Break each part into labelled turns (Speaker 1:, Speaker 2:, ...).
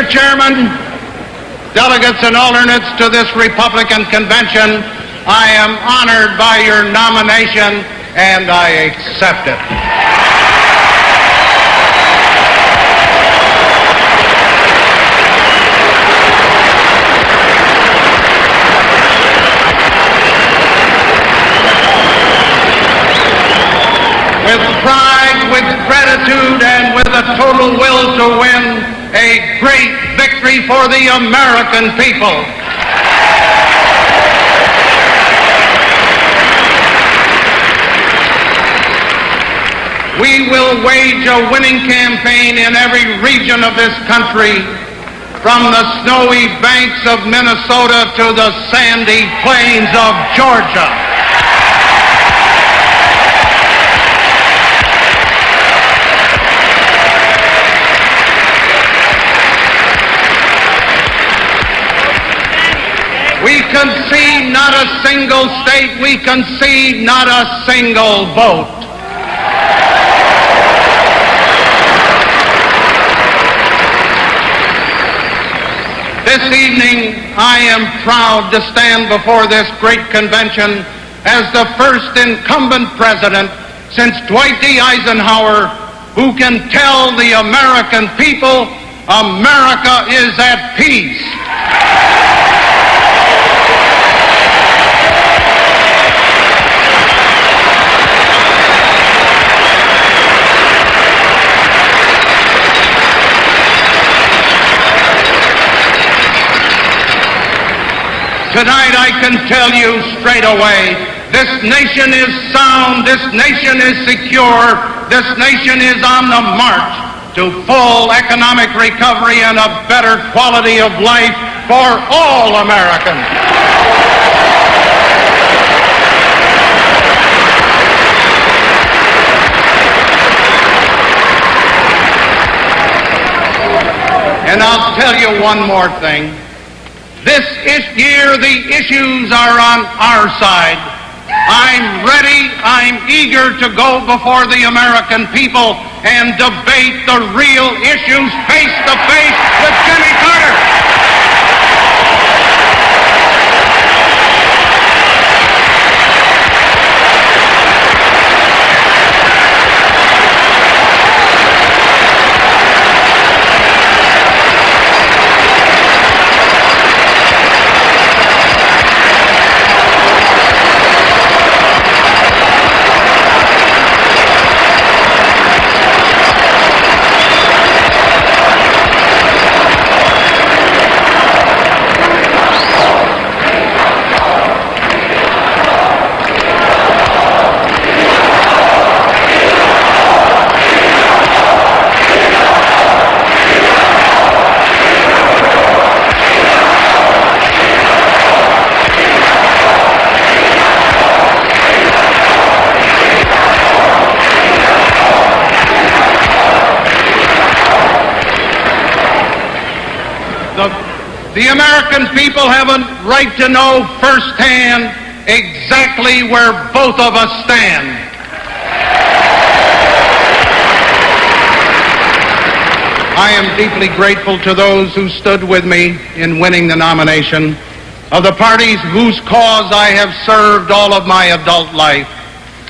Speaker 1: Mr. Chairman, delegates and alternates to this Republican convention, I am honored by your nomination, and I accept it. With pride, with gratitude, and with a total will to win a great victory for the American people. We will wage a winning campaign in every region of this country, from the snowy banks of Minnesota to the sandy plains of Georgia. We concede not a single state. We concede not a single vote. This evening, I am proud to stand before this great convention as the first incumbent president since Dwight D. Eisenhower who can tell the American people America is at peace. Tonight I can tell you straight away, this nation is sound, this nation is secure, this nation is on the march to full economic recovery and a better quality of life for all Americans. And I'll tell you one more thing. This year, the issues are on our side. I'm ready, I'm eager to go before the American people and debate the real issues face to face with Jimmy Carter. The American people have a right to know firsthand exactly where both of us stand. I am deeply grateful to those who stood with me in winning the nomination, of the parties whose cause I have served all of my adult life.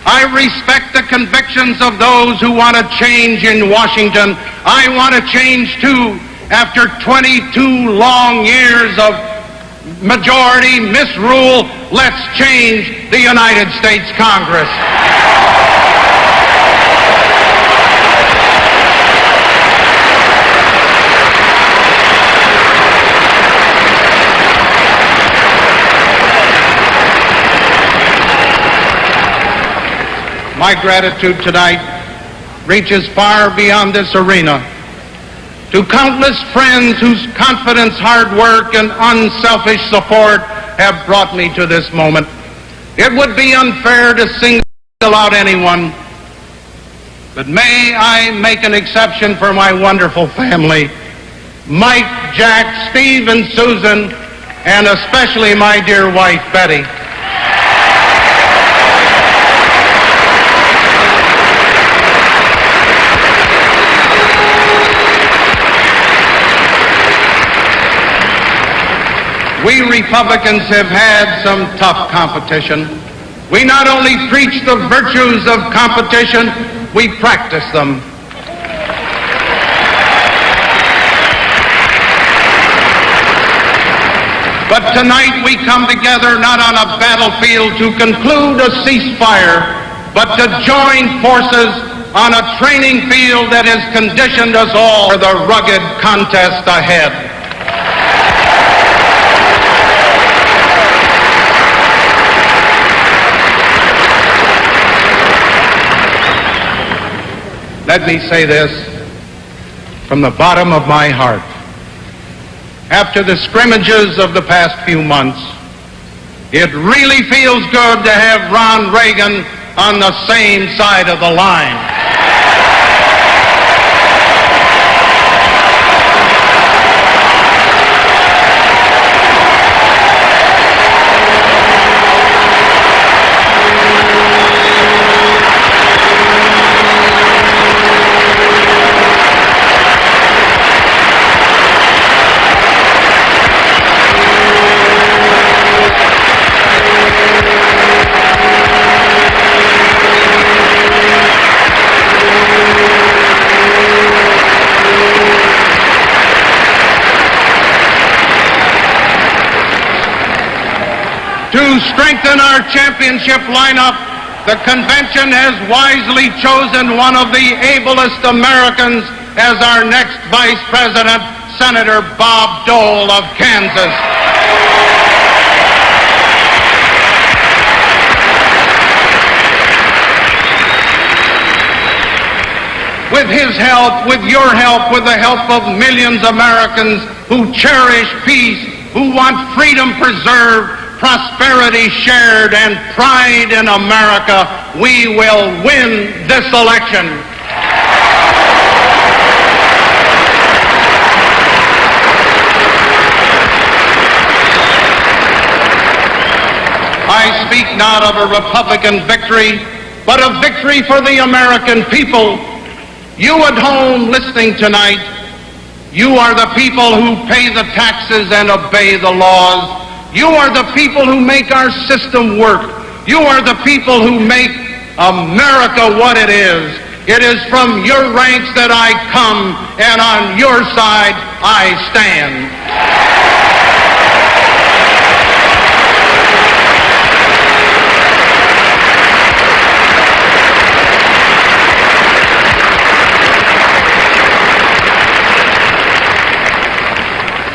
Speaker 1: I respect the convictions of those who want to change in Washington. I want to change too. After 22 long years of majority misrule, let's change the United States Congress. My gratitude tonight reaches far beyond this arena to countless friends whose confidence, hard work, and unselfish support have brought me to this moment. It would be unfair to single out anyone, but may I make an exception for my wonderful family, Mike, Jack, Steve, and Susan, and especially my dear wife, Betty. We Republicans have had some tough competition. We not only preach the virtues of competition, we practice them. But tonight we come together not on a battlefield to conclude a ceasefire, but to join forces on a training field that has conditioned us all for the rugged contest ahead. Let me say this from the bottom of my heart. After the scrimmages of the past few months, it really feels good to have Ron Reagan on the same side of the line. To strengthen our championship lineup, the convention has wisely chosen one of the ablest Americans as our next Vice President, Senator Bob Dole of Kansas. With his help, with your help, with the help of millions of Americans who cherish peace, who want freedom preserved, prosperity shared, and pride in America, we will win this election. I speak not of a Republican victory, but a victory for the American people. You at home listening tonight, you are the people who pay the taxes and obey the laws. You are the people who make our system work. You are the people who make America what it is. It is from your ranks that I come, and on your side I stand.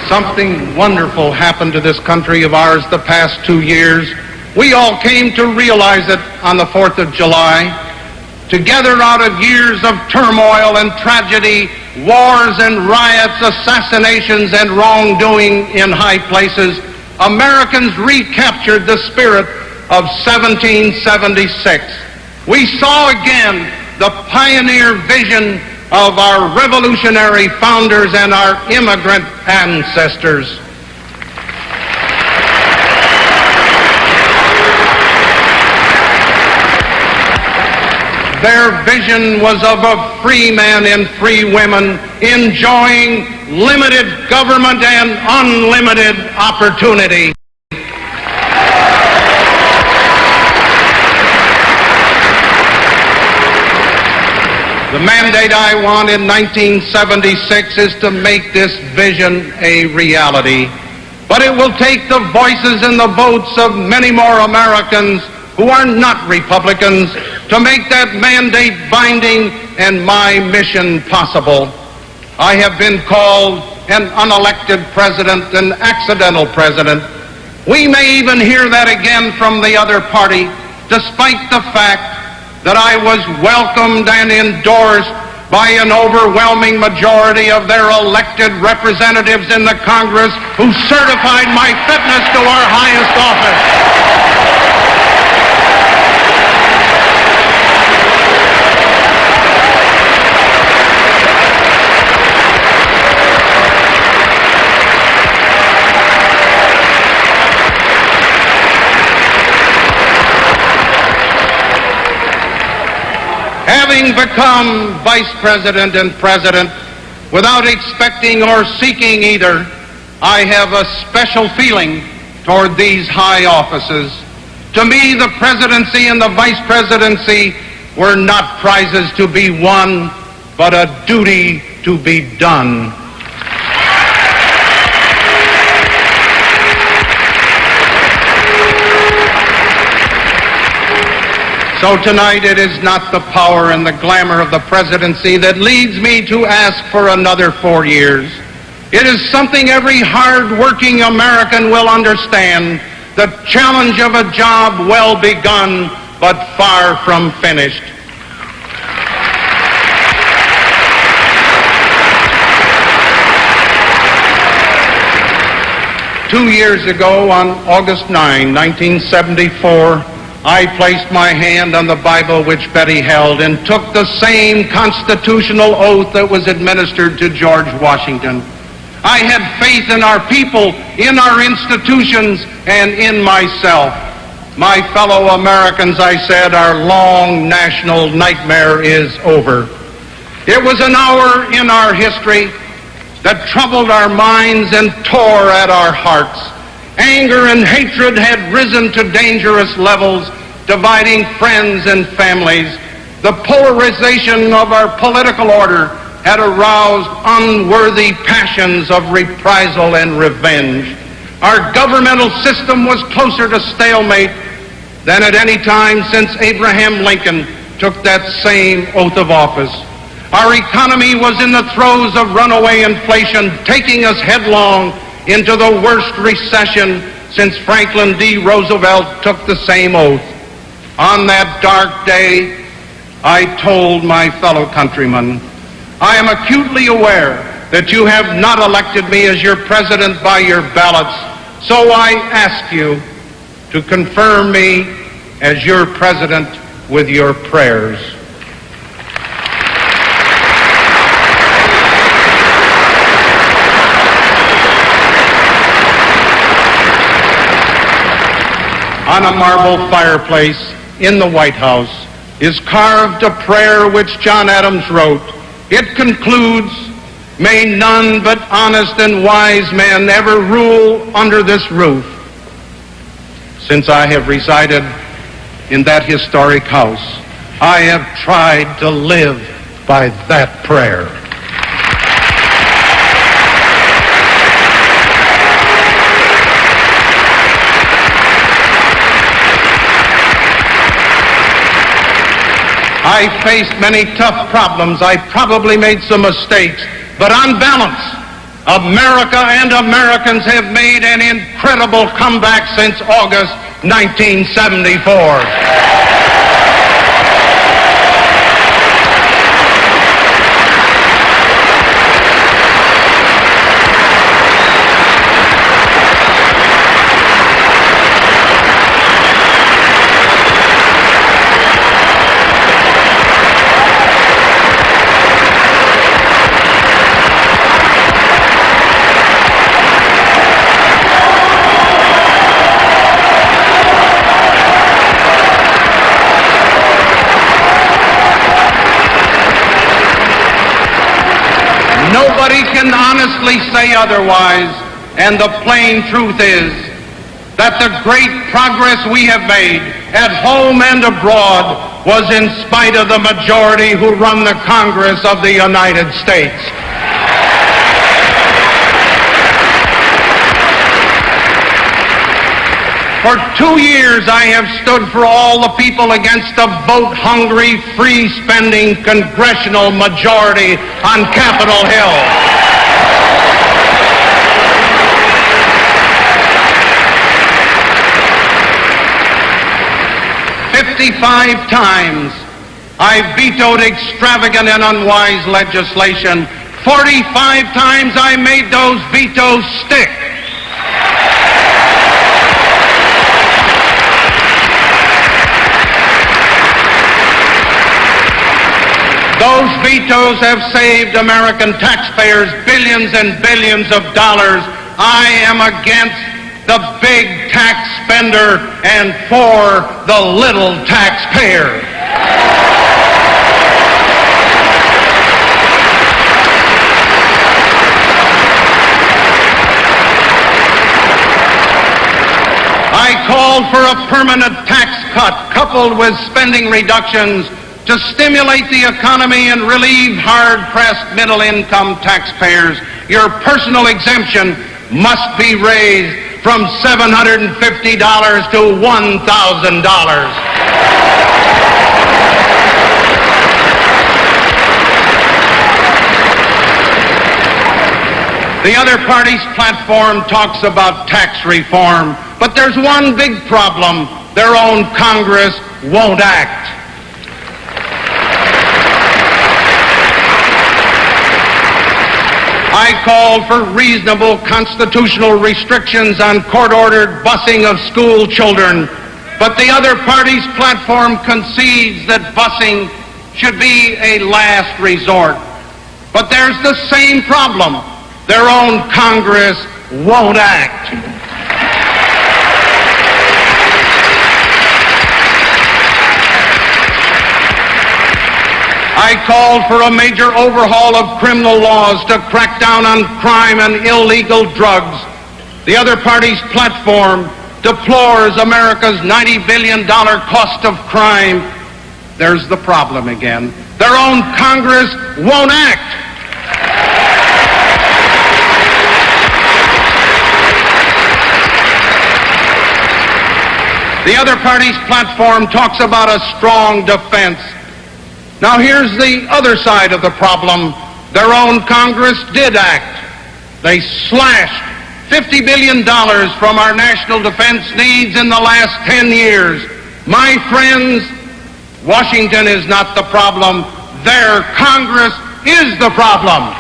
Speaker 1: Something wonderful happened to this country of ours the past 2 years. We all came to realize it on the 4th of July. Together out of years of turmoil and tragedy, wars and riots, assassinations and wrongdoing in high places, Americans recaptured the spirit of 1776. We saw again the pioneer vision of our revolutionary founders and our immigrant ancestors. Their vision was of a free man and free women enjoying limited government and unlimited opportunity. The mandate I want in 1976 is to make this vision a reality. But it will take the voices and the votes of many more Americans who are not Republicans to make that mandate binding and my mission possible. I have been called an unelected president, an accidental president. We may even hear that again from the other party, despite the fact that I was welcomed and endorsed by an overwhelming majority of their elected representatives in the Congress who certified my fitness to our highest office. Having become Vice President and President without expecting or seeking either, I have a special feeling toward these high offices. To me, the presidency and the vice presidency were not prizes to be won, but a duty to be done. So tonight it is not the power and the glamour of the presidency that leads me to ask for another 4 years. It is something every hard-working American will understand, the challenge of a job well begun but far from finished. Two years ago, on August 9, 1974, I placed my hand on the Bible which Betty held and took the same constitutional oath that was administered to George Washington. I had faith in our people, in our institutions, and in myself. My fellow Americans, I said, our long national nightmare is over. It was an hour in our history that troubled our minds and tore at our hearts. Anger and hatred had risen to dangerous levels, dividing friends and families. The polarization of our political order had aroused unworthy passions of reprisal and revenge. Our governmental system was closer to stalemate than at any time since Abraham Lincoln took that same oath of office. Our economy was in the throes of runaway inflation, taking us headlong into the worst recession since Franklin D. Roosevelt took the same oath. On that dark day, I told my fellow countrymen, I am acutely aware that you have not elected me as your president by your ballots, so I ask you to confirm me as your president with your prayers. On a marble fireplace in the White House is carved a prayer which John Adams wrote. It concludes, "May none but honest and wise men ever rule under this roof." Since I have resided in that historic house, I have tried to live by that prayer. I faced many tough problems. I probably made some mistakes. But on balance, America and Americans have made an incredible comeback since August 1974. Nobody can honestly say otherwise, and the plain truth is that the great progress we have made at home and abroad was in spite of the majority who run the Congress of the United States. For 2 years, I have stood for all the people against a vote-hungry, free-spending congressional majority on Capitol Hill. 55 times, I vetoed extravagant and unwise legislation. 45 times, I made those vetoes stick. Those vetoes have saved American taxpayers billions and billions of dollars. I am against the big tax spender and for the little taxpayer. I called for a permanent tax cut coupled with spending reductions to stimulate the economy and relieve hard-pressed middle-income taxpayers. Your personal exemption must be raised from $750 to $1,000. The other party's platform talks about tax reform, but there's one big problem. Their own Congress won't act. I called for reasonable constitutional restrictions on court-ordered busing of school children, but the other party's platform concedes that busing should be a last resort. But there's the same problem. Their own Congress won't act. I called for a major overhaul of criminal laws to crack down on crime and illegal drugs. The other party's platform deplores America's $90 billion cost of crime. There's the problem again. Their own Congress won't act. The other party's platform talks about a strong defense. Now here's the other side of the problem. Their own Congress did act. They slashed $50 billion from our national defense needs in the last 10 years. My friends, Washington is not the problem. Their Congress is the problem.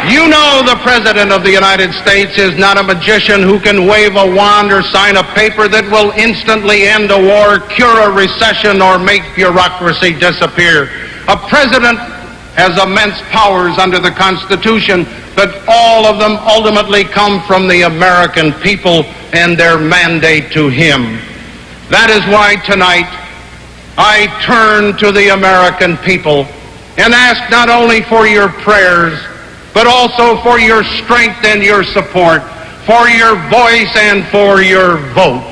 Speaker 1: You know the President of the United States is not a magician who can wave a wand or sign a paper that will instantly end a war, cure a recession, or make bureaucracy disappear. A president has immense powers under the Constitution, but all of them ultimately come from the American people and their mandate to him. That is why tonight I turn to the American people and ask not only for your prayers, but also for your strength and your support, for your voice and for your vote.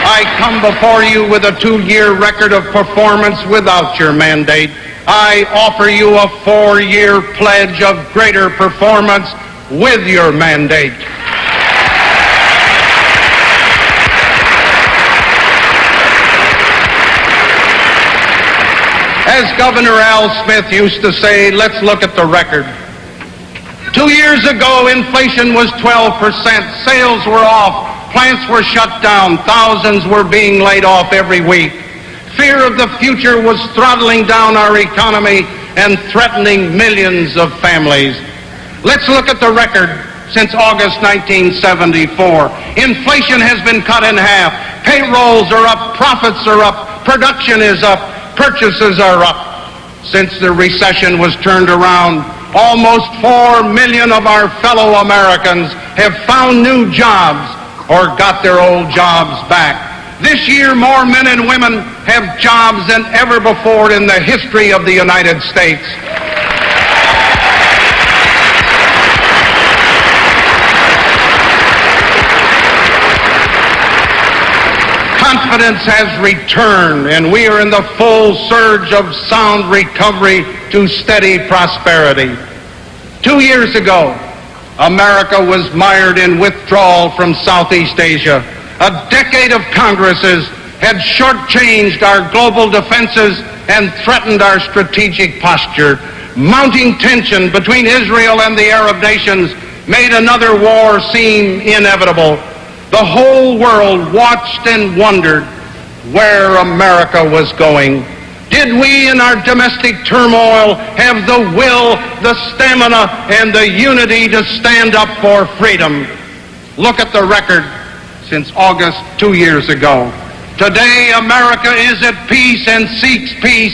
Speaker 1: I come before you with a 2-year record of performance without your mandate. I offer you a 4-year pledge of greater performance with your mandate. As Governor Al Smith used to say, let's look at the record. 2 years ago, inflation was 12%. Sales were off. Plants were shut down. Thousands were being laid off every week. Fear of the future was throttling down our economy and threatening millions of families. Let's look at the record since August 1974. Inflation has been cut in half. Payrolls are up. Profits are up. Production is up. Purchases are up. Since the recession was turned around, almost 4 million of our fellow Americans have found new jobs or got their old jobs back. This year, more men and women have jobs than ever before in the history of the United States. Confidence has returned, and we are in the full surge of sound recovery to steady prosperity. 2 years ago, America was mired in withdrawal from Southeast Asia. A decade of Congresses had shortchanged our global defenses and threatened our strategic posture. Mounting tension between Israel and the Arab nations made another war seem inevitable. The whole world watched and wondered where America was going. Did we in our domestic turmoil have the will, the stamina, and the unity to stand up for freedom? Look at the record since August 2 years ago. Today, America is at peace and seeks peace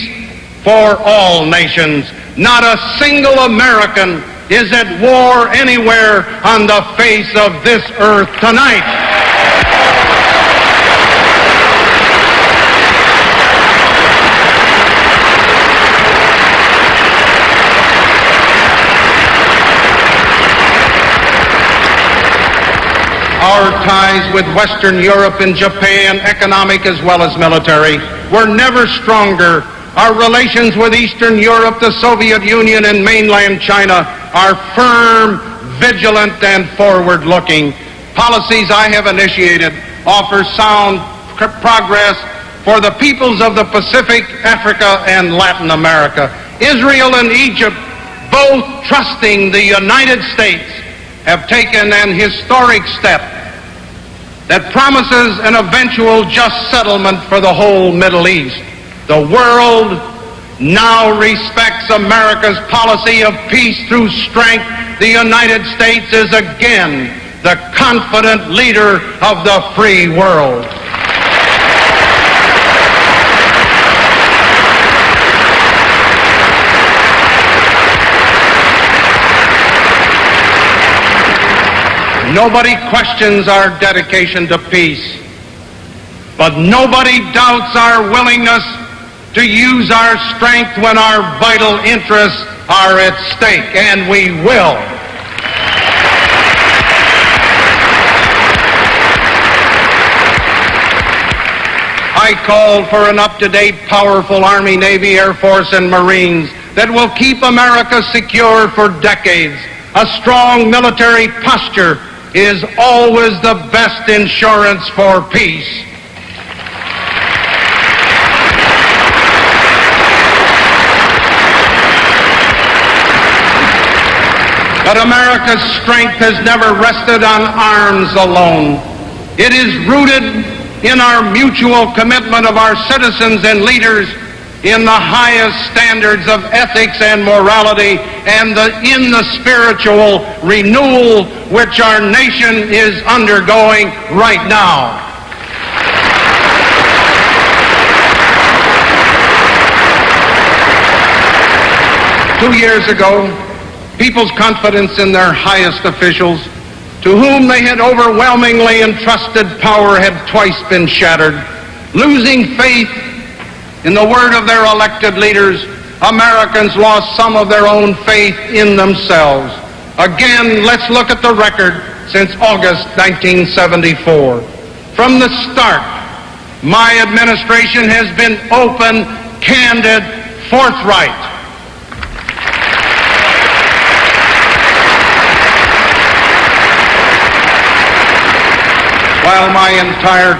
Speaker 1: for all nations. Not a single American is at war anywhere on the face of this earth tonight. Our ties with Western Europe and Japan, economic as well as military, were never stronger. Our relations with Eastern Europe, the Soviet Union, and mainland China are firm, vigilant, and forward-looking. Policies I have initiated offer sound progress for the peoples of the Pacific, Africa, and Latin America. Israel and Egypt, both trusting the United States, have taken an historic step that promises an eventual just settlement for the whole Middle East. The world now respects America's policy of peace through strength. The United States is again the confident leader of the free world. Nobody questions our dedication to peace, but nobody doubts our willingness to use our strength when our vital interests are at stake, and we will. I called for an up-to-date, powerful Army, Navy, Air Force, and Marines that will keep America secure for decades. A strong military posture is always the best insurance for peace. But America's strength has never rested on arms alone. It is rooted in our mutual commitment of our citizens and leaders in the highest standards of ethics and morality, and in the spiritual renewal which our nation is undergoing right now. Two years ago, people's confidence in their highest officials, to whom they had overwhelmingly entrusted power, had twice been shattered. Losing faith in the word of their elected leaders, Americans lost some of their own faith in themselves. Again, let's look at the record since August 1974. From the start, my administration has been open, candid, forthright. While my entire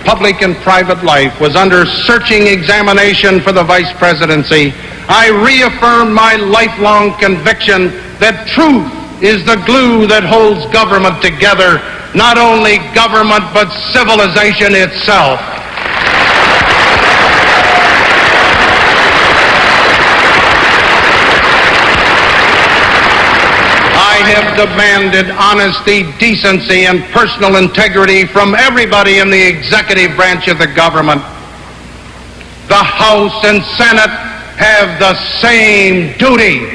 Speaker 1: public and private life was under searching examination for the vice presidency, I reaffirmed my lifelong conviction that truth is the glue that holds government together, not only government, but civilization itself. I have demanded honesty, decency, and personal integrity from everybody in the executive branch of the government. The House and Senate have the same duty.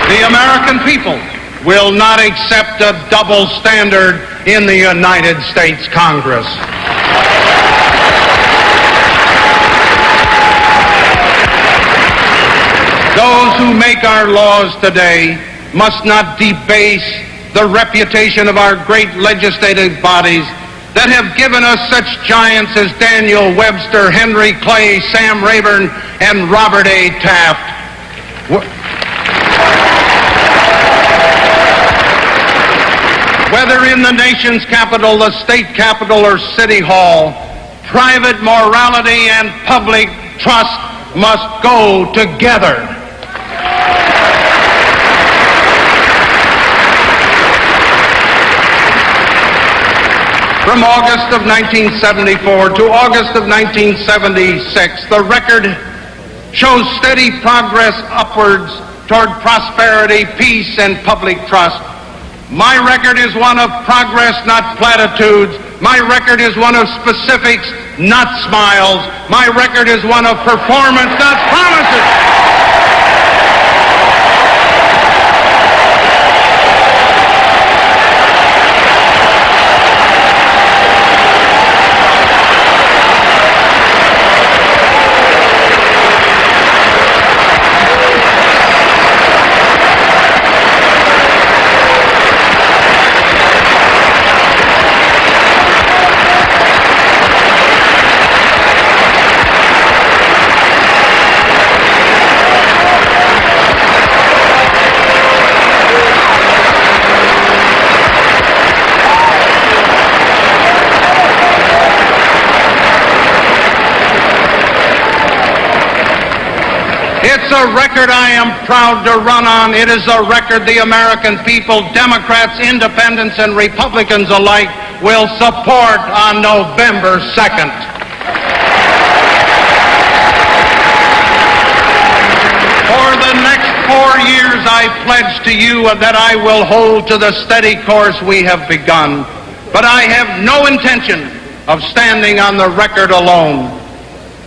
Speaker 1: The American people will not accept a double standard in the United States Congress. Those who make our laws today must not debase the reputation of our great legislative bodies that have given us such giants as Daniel Webster, Henry Clay, Sam Rayburn, and Robert A. Taft. Whether in the nation's capital, the state capitol, or city hall, private morality and public trust must go together. From August of 1974 to August of 1976, the record shows steady progress upwards toward prosperity, peace, and public trust. My record is one of progress, not platitudes. My record is one of specifics, not smiles. My record is one of performance, not promises. It's a record I am proud to run on. It is a record the American people, Democrats, Independents, and Republicans alike, will support on November 2nd. For the next 4 years, I pledge to you that I will hold to the steady course we have begun. But I have no intention of standing on the record alone.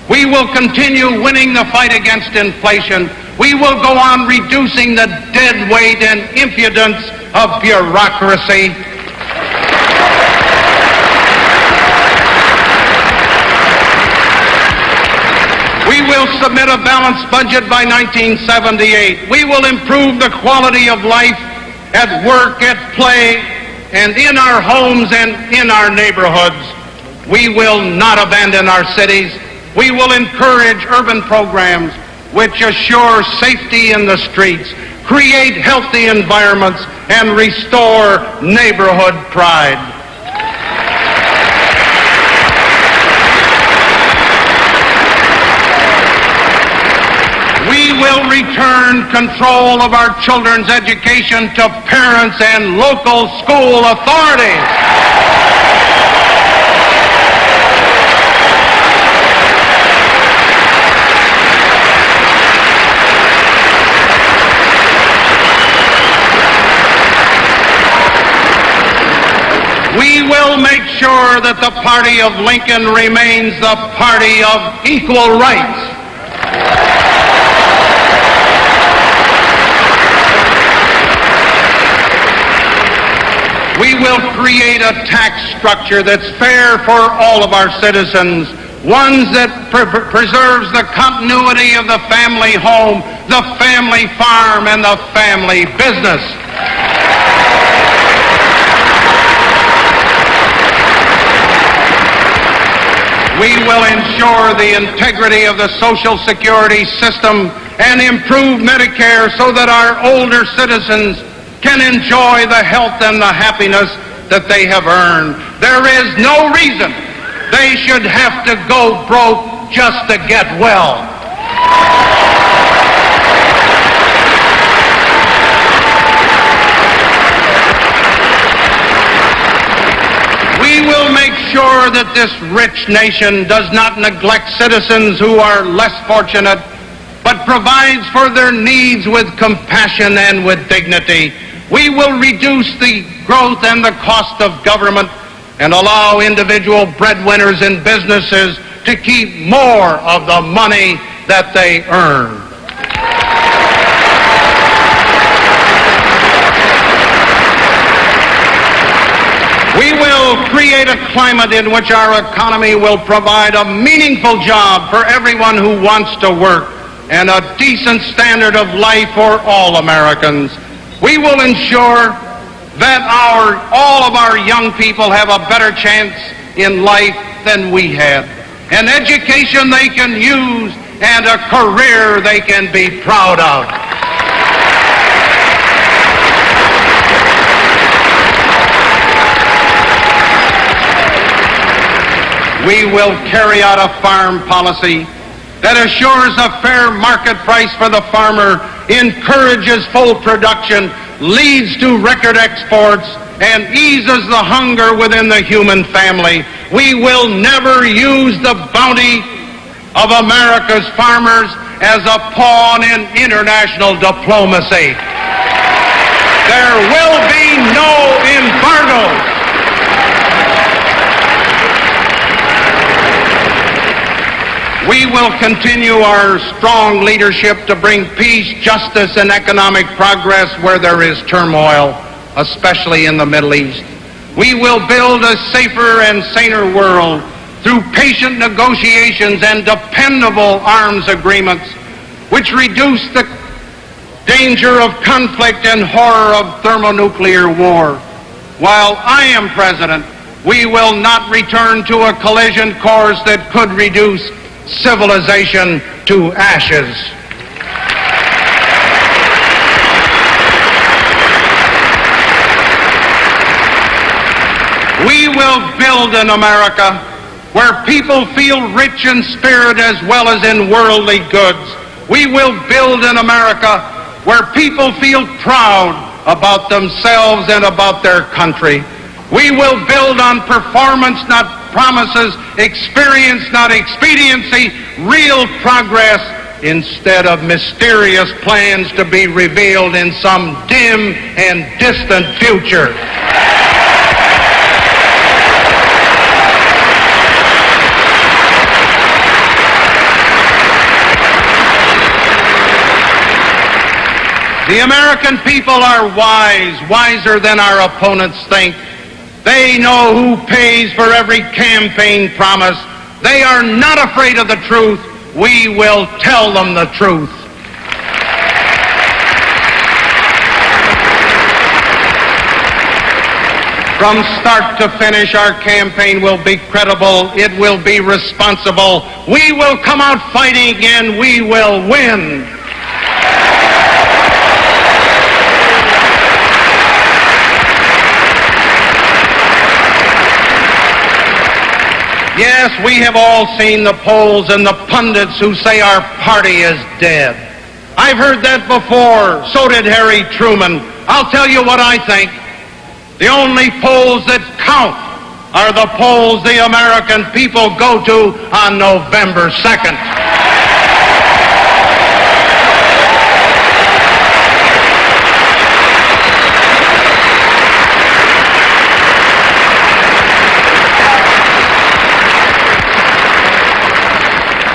Speaker 1: We will continue winning the fight against inflation. We will go on reducing the dead weight and impudence of bureaucracy. We will submit a balanced budget by 1978. We will improve the quality of life at work, at play, and in our homes and in our neighborhoods. We will not abandon our cities. We will encourage urban programs which assure safety in the streets, create healthy environments, and restore neighborhood pride. We will return control of our children's education to parents and local school authorities. We will make sure that the party of Lincoln remains the party of equal rights. We will create a tax structure that's fair for all of our citizens, ones that preserves the continuity of the family home, the family farm, and the family business. We will ensure the integrity of the Social Security system and improve Medicare so that our older citizens can enjoy the health and the happiness that they have earned. There is no reason they should have to go broke just to get well. We will make sure that this rich nation does not neglect citizens who are less fortunate, but provides for their needs with compassion and with dignity. We will reduce the growth and the cost of government and allow individual breadwinners and businesses to keep more of the money that they earn. We will create a climate in which our economy will provide a meaningful job for everyone who wants to work and a decent standard of life for all Americans. We will ensure that all of our young people have a better chance in life than we had, an education they can use and a career they can be proud of. We will carry out a farm policy that assures a fair market price for the farmer, encourages full production, leads to record exports, and eases the hunger within the human family. We will never use the bounty of America's farmers as a pawn in international diplomacy. There will be no embargoes. We will continue our strong leadership to bring peace, justice, and economic progress where there is turmoil, especially in the Middle East. We will build a safer and saner world through patient negotiations and dependable arms agreements, which reduce the danger of conflict and horror of thermonuclear war. While I am president, we will not return to a collision course that could reduce civilization to ashes. We will build an America where people feel rich in spirit as well as in worldly goods. We will build an America where people feel proud about themselves and about their country. We will build on performance, not promises, experience, not expediency, real progress instead of mysterious plans to be revealed in some dim and distant future. The American people are wise, wiser than our opponents think. They know who pays for every campaign promise. They are not afraid of the truth. We will tell them the truth. From start to finish, our campaign will be credible. It will be responsible. We will come out fighting and we will win. Yes, we have all seen the polls and the pundits who say our party is dead. I've heard that before. So did Harry Truman. I'll tell you what I think. The only polls that count are the polls the American people go to on November 2nd.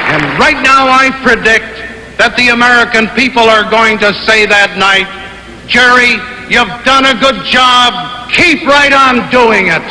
Speaker 1: And right now I predict that the American people are going to say that night, Jerry, you've done a good job. Keep right on doing it.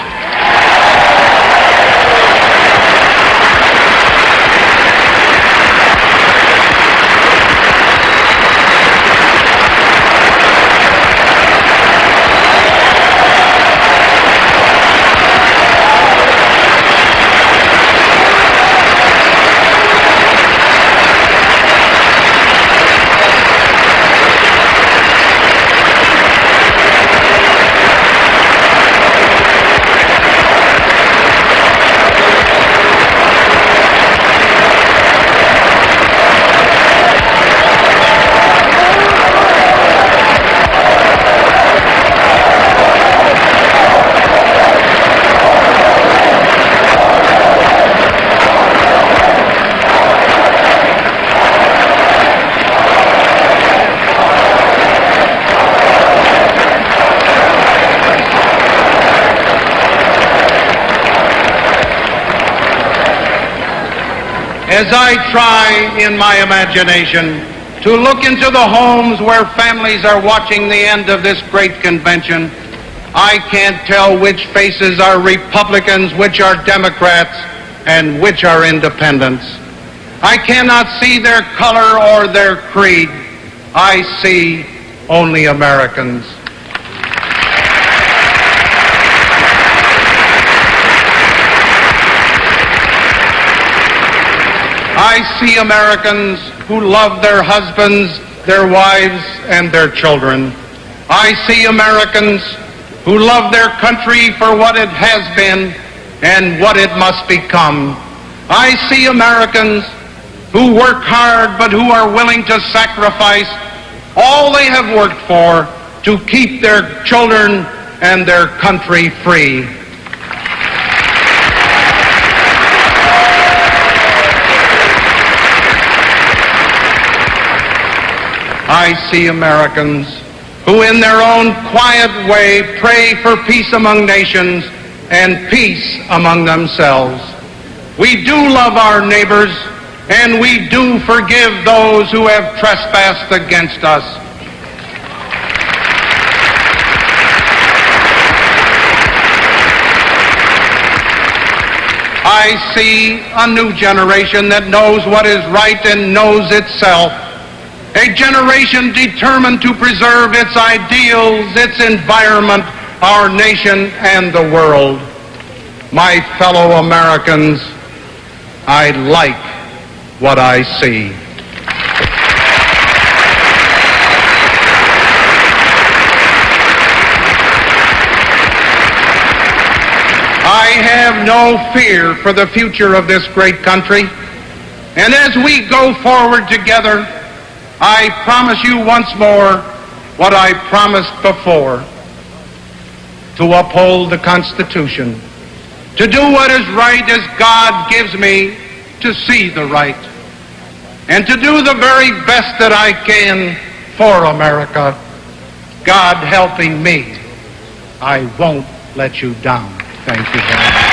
Speaker 1: As I try in my imagination to look into the homes where families are watching the end of this great convention, I can't tell which faces are Republicans, which are Democrats, and which are independents. I cannot see their color or their creed. I see only Americans. I see Americans who love their husbands, their wives, and their children. I see Americans who love their country for what it has been and what it must become. I see Americans who work hard but who are willing to sacrifice all they have worked for to keep their children and their country free. I see Americans who in their own quiet way pray for peace among nations and peace among themselves. We do love our neighbors, and we do forgive those who have trespassed against us. I see a new generation that knows what is right and knows itself. A generation determined to preserve its ideals, its environment, our nation, and the world. My fellow Americans, I like what I see. I have no fear for the future of this great country. And as we go forward together, I promise you once more what I promised before: to uphold the Constitution, to do what is right as God gives me to see the right, and to do the very best that I can for America. God helping me, I won't let you down. Thank you very much.